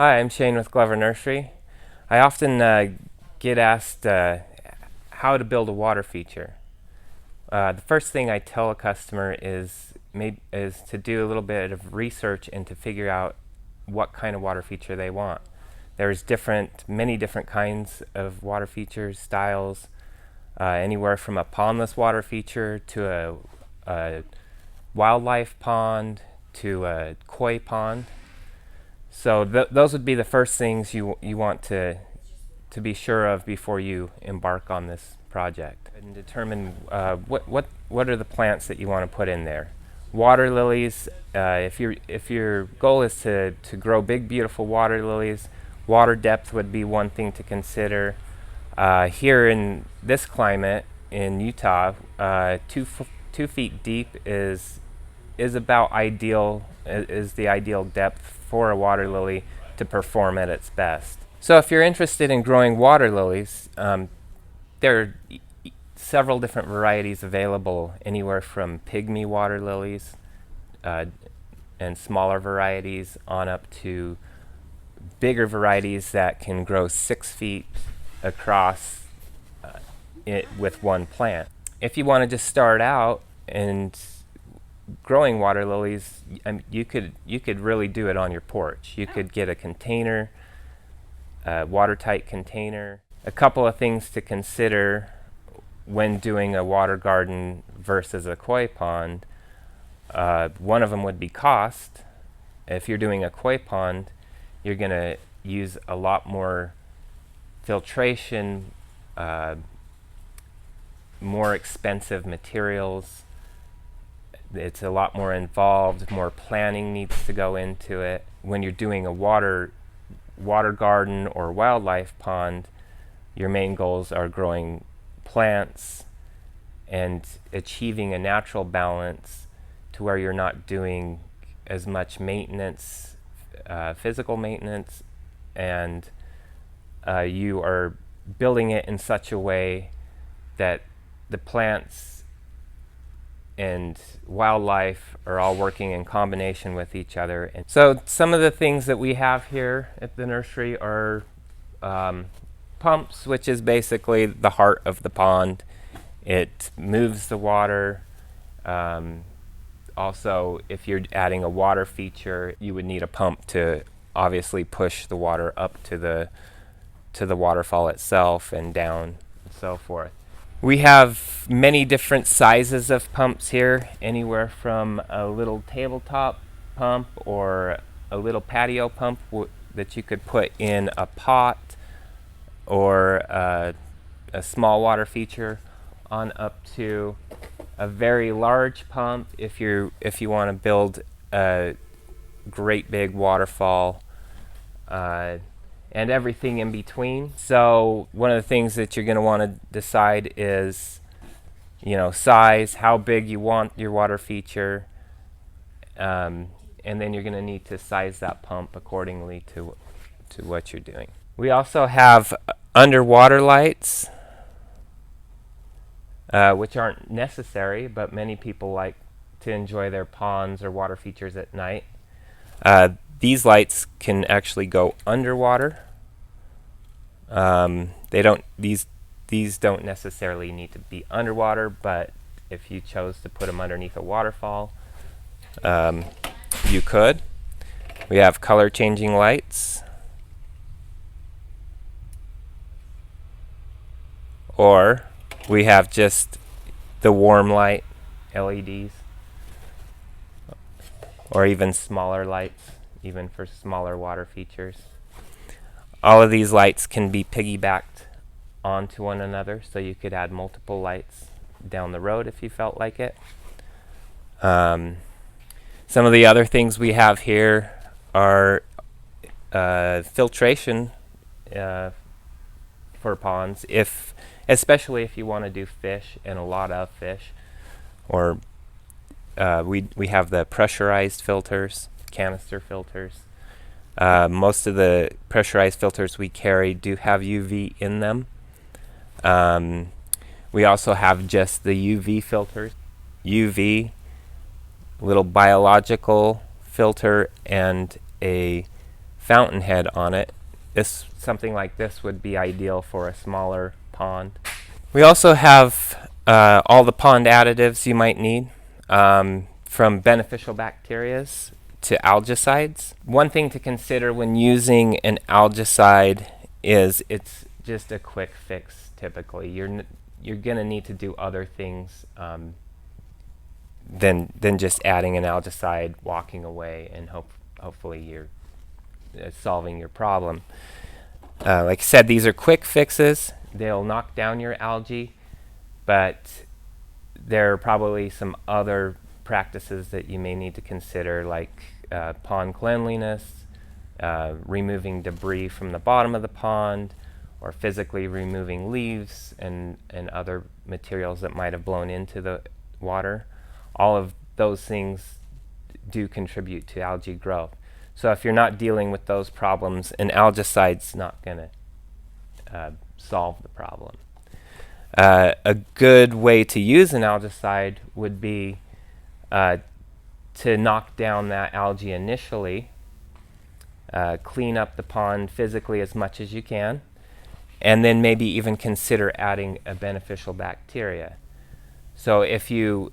Hi, I'm Shane with Glover Nursery. I often get asked how to build a water feature. The first thing I tell a customer is to do a little bit of research and to figure out what kind of water feature they want. There's many different kinds of water features, styles, anywhere from a pondless water feature to a wildlife pond to a koi pond. So those would be the first things you want to be sure of before you embark on this project, and determine what are the plants that you want to put in there. Water lilies. If your goal is to grow big, beautiful water lilies, water depth would be one thing to consider. Here in this climate in Utah, 2 feet deep is about ideal. Is the ideal depth for a water lily to perform at its best. So if you're interested in growing water lilies, there are several different varieties available, anywhere from pygmy water lilies and smaller varieties on up to bigger varieties that can grow 6 feet across with one plant. If you want to just start out and growing water lilies, you could really do it on your porch. You could get a container, a watertight container. A couple of things to consider when doing a water garden versus a koi pond. One of them would be cost. If you're doing a koi pond, you're going to use a lot more filtration, more expensive materials. It's a lot more involved, more planning needs to go into it. When you're doing a water garden or wildlife pond, your main goals are growing plants and achieving a natural balance to where you're not doing as much maintenance, physical maintenance, and you are building it in such a way that the plants and wildlife are all working in combination with each other. And so some of the things that we have here at the nursery are pumps, which is basically the heart of the pond. It moves the water. Also, if you're adding a water feature, you would need a pump to obviously push the water up to the waterfall itself and down and so forth. We have many different sizes of pumps here, anywhere from a little tabletop pump or a little patio pump that you could put in a pot, or a small water feature, on up to a very large pump if you want to build a great big waterfall, and everything in between. So one of the things that you're going to want to decide is, size, how big you want your water feature, and then you're going to need to size that pump accordingly to what you're doing. We also have underwater lights, which aren't necessary, but many people like to enjoy their ponds or water features at night. These lights can actually go underwater. These don't necessarily need to be underwater, but if you chose to put them underneath a waterfall, you could. We have color changing lights, or we have just the warm light LEDs, or even smaller lights, even for smaller water features. All of these lights can be piggybacked onto one another, so you could add multiple lights down the road if you felt like it. Some of the other things we have here are filtration for ponds, especially if you want to do fish and a lot of fish, or we have the pressurized filters, canister filters. Most of the pressurized filters we carry do have UV in them. We also have just the UV filters. UV, little biological filter, and a fountain head on it. Something like this would be ideal for a smaller pond. We also have all the pond additives you might need, from beneficial bacteria to algaecides. One thing to consider when using an algaecide is it's just a quick fix. Typically, you're going to need to do other things than just adding an algaecide, walking away, and hopefully you're solving your problem. Like I said, these are quick fixes. They'll knock down your algae, but there are probably some other practices that you may need to consider, like pond cleanliness, removing debris from the bottom of the pond, or physically removing leaves and other materials that might have blown into the water. All of those things do contribute to algae growth. So if you're not dealing with those problems, an algaecide's not going to solve the problem. A good way to use an algaecide would be to knock down that algae initially, clean up the pond physically as much as you can, and then maybe even consider adding a beneficial bacteria. So if you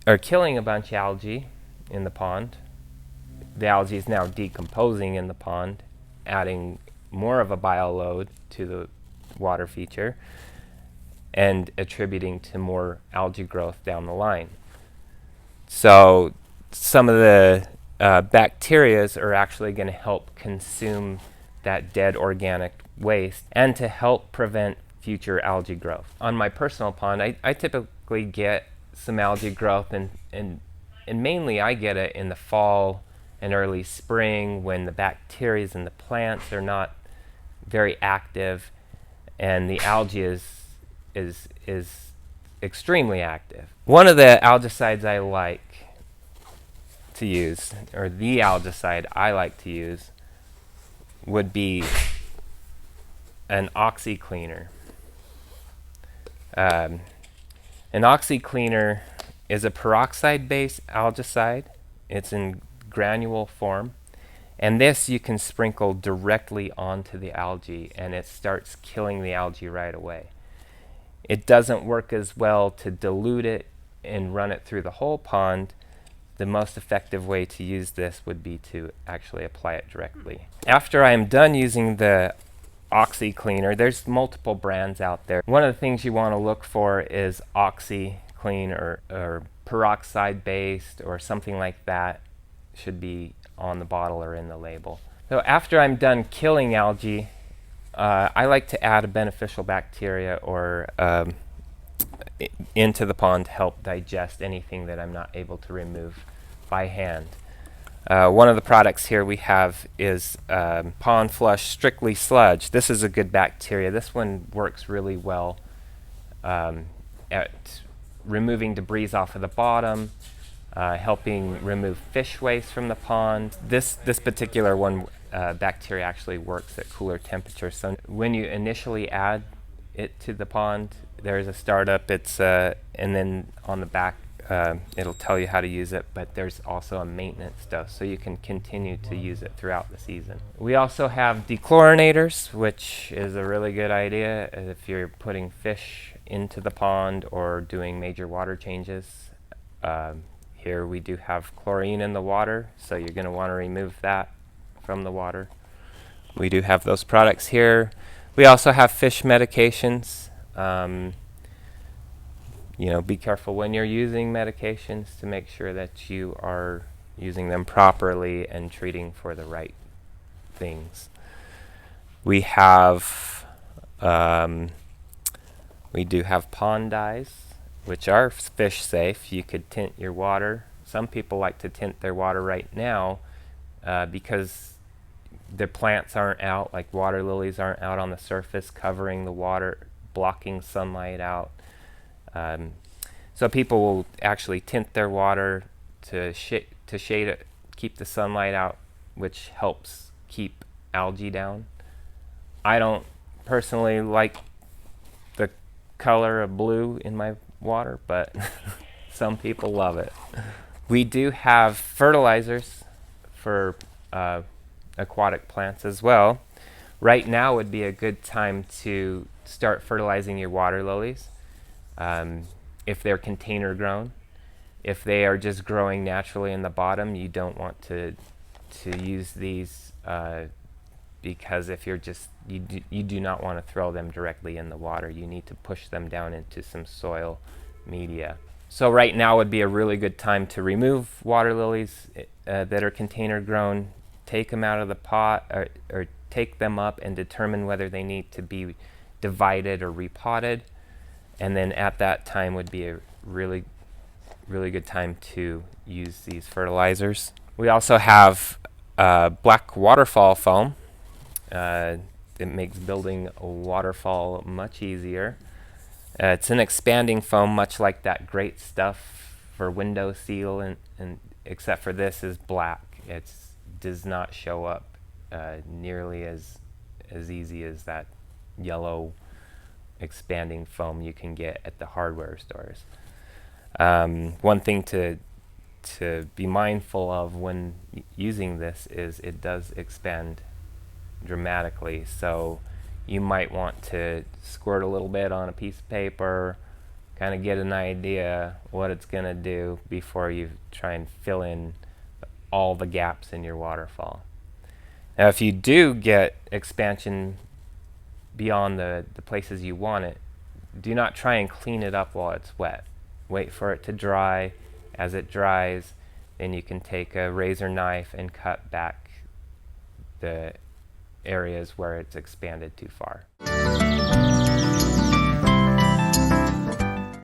are killing a bunch of algae in the pond, the algae is now decomposing in the pond, adding more of a bioload to the water feature and attributing to more algae growth down the line. So some of the bacterias are actually going to help consume that dead organic waste and to help prevent future algae growth. On my personal pond, I typically get some algae growth, and mainly I get it in the fall and early spring when the bacteria in the plants are not very active and the algae is extremely active. One of the algaecides I like to use, or the algaecide I like to use, would be an OxyCleaner. An OxyCleaner is a peroxide-based algaecide. It's in granule form, and this you can sprinkle directly onto the algae and it starts killing the algae right away. It doesn't work as well to dilute it and run it through the whole pond. The most effective way to use this would be to actually apply it directly. After I am done using the OxyCleaner, there's multiple brands out there. One of the things you want to look for is OxyClean or peroxide based or something like that. Should be on the bottle or in the label. So after I'm done killing algae, I like to add a beneficial bacteria or into the pond to help digest anything that I'm not able to remove by hand. One of the products here we have is Pond Flush Strictly Sludge. This is a good bacteria. This one works really well at removing debris off of the bottom, helping remove fish waste from the pond. This particular one, bacteria actually works at cooler temperatures. So when you initially add it to the pond, there's a startup. And then on the back, it'll tell you how to use it. But there's also a maintenance dose, so you can continue to use it throughout the season. We also have dechlorinators, which is a really good idea if you're putting fish into the pond or doing major water changes. Here we do have chlorine in the water, so you're going to want to remove that from the water. We do have those products here. We also have fish medications. Be careful when you're using medications to make sure that you are using them properly and treating for the right things. We do have pond dyes, which are fish safe. You could tint your water. Some people like to tint their water right now because the plants aren't out, like water lilies aren't out on the surface covering the water, blocking sunlight out. So people will actually tint their water to shade it, keep the sunlight out, which helps keep algae down. I don't personally like the color of blue in my water, but some people love it. We do have fertilizers for aquatic plants as well. Right now would be a good time to start fertilizing your water lilies. If they're container grown. If they are just growing naturally in the bottom, you don't want to use these because if you're just you do not want to throw them directly in the water. You need to push them down into some soil media. So right now would be a really good time to remove water lilies that are container grown, take them out of the pot, or take them up and determine whether they need to be divided or repotted. And then at that time would be a really good time to use these fertilizers. We also have black waterfall foam. It makes building a waterfall much easier. It's an expanding foam, much like that great stuff for window seal, and except for this is black. It does not show up nearly as easy as that yellow expanding foam you can get at the hardware stores. One thing to be mindful of when using this is it does expand dramatically, so you might want to squirt a little bit on a piece of paper, kind of get an idea what it's going to do before you try and fill in all the gaps in your waterfall. Now if you do get expansion beyond the places you want it, do not try and clean it up while it's wet. Wait for it to dry. As it dries, then you can take a razor knife and cut back the areas where it's expanded too far.